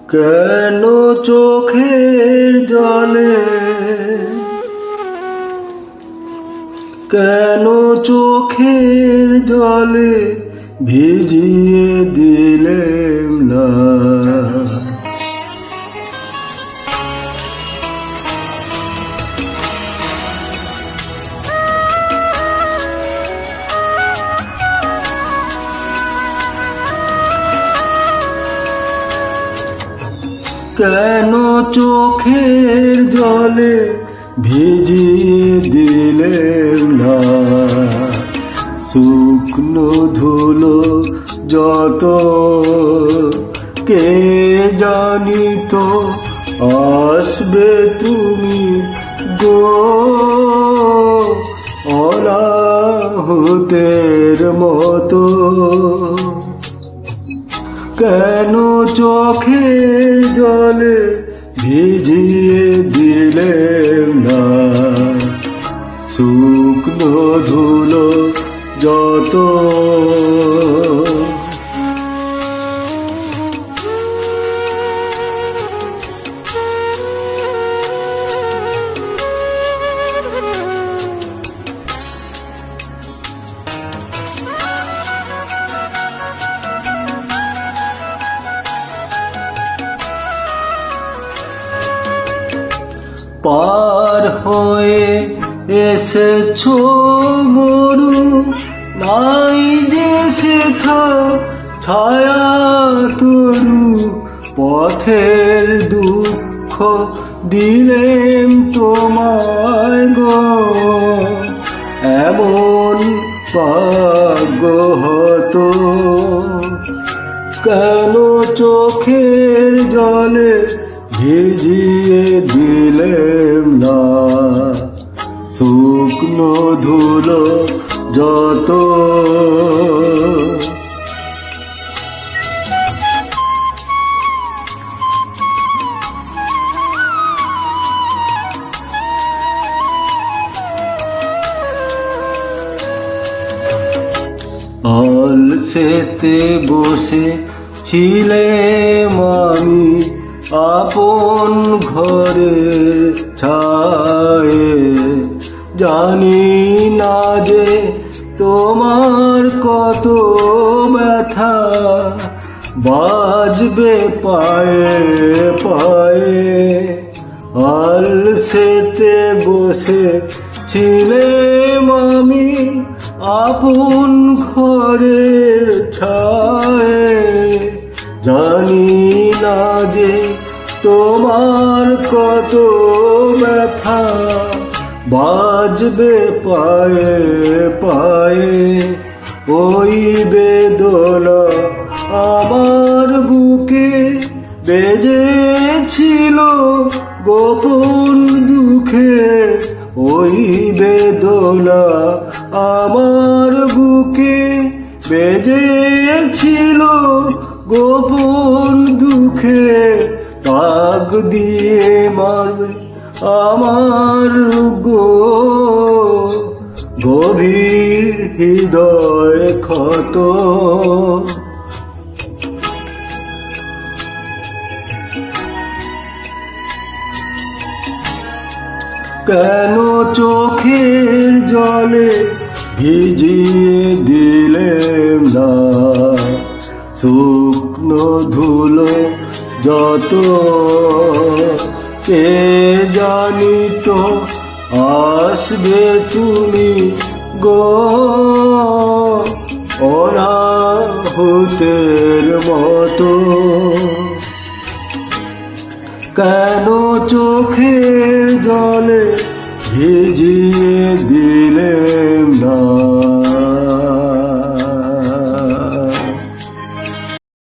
কেন চোখের জলে, কেন চোখের জলে ভিজিয়ে দিলেম না? কেন চোখের জলে ভিজিয়ে দিলেম না? শুকনো ধুলো যত কে জানিত আসবে তুমি গো অনাহুতের মতো। কেন চোখের জলে ভিজিয়ে দিলেম না? শুকনো ধুলো যত পার হয়ে এসেছো মরু, নাই যে সেথা ছায়া তরু। পথের দুঃখ দিলেম তোমায় গো, এমন ভাগ্য হতো। কেন চোখের জলে ভিজিয়ে দিলেম না? শুকনো ধুলো যত আলসেতে বসে ছিলেম আমি আপন ঘরের ছায়ে। জানি না যে তোমার কত ব্যথা বাজবে পায়ে পায়ে। আলসেতে বসে ছিলেম আমি আপন ঘরের ছায়ে। জানি না যে তোমার কত ব্যথা বাজবে পায়ে পায়ে। ওই বেদনা আমার বুকে বেজেছিল গোপন দুঃখে। ওই বেদনা আমার বুকে বেজেছিল গোপন দুঃখে। পাগ দিয়ে মারবে আমার গভীর হৃদয় ক্ষত। কেন চোখের জলে ভিজিয়ে দিলেম না? শুকনো ধুলো যত কে জানিত আসবে তুমি গো অনাহুতের মতো। কেন চোখের জলে ভিজিয়ে দিলেম না?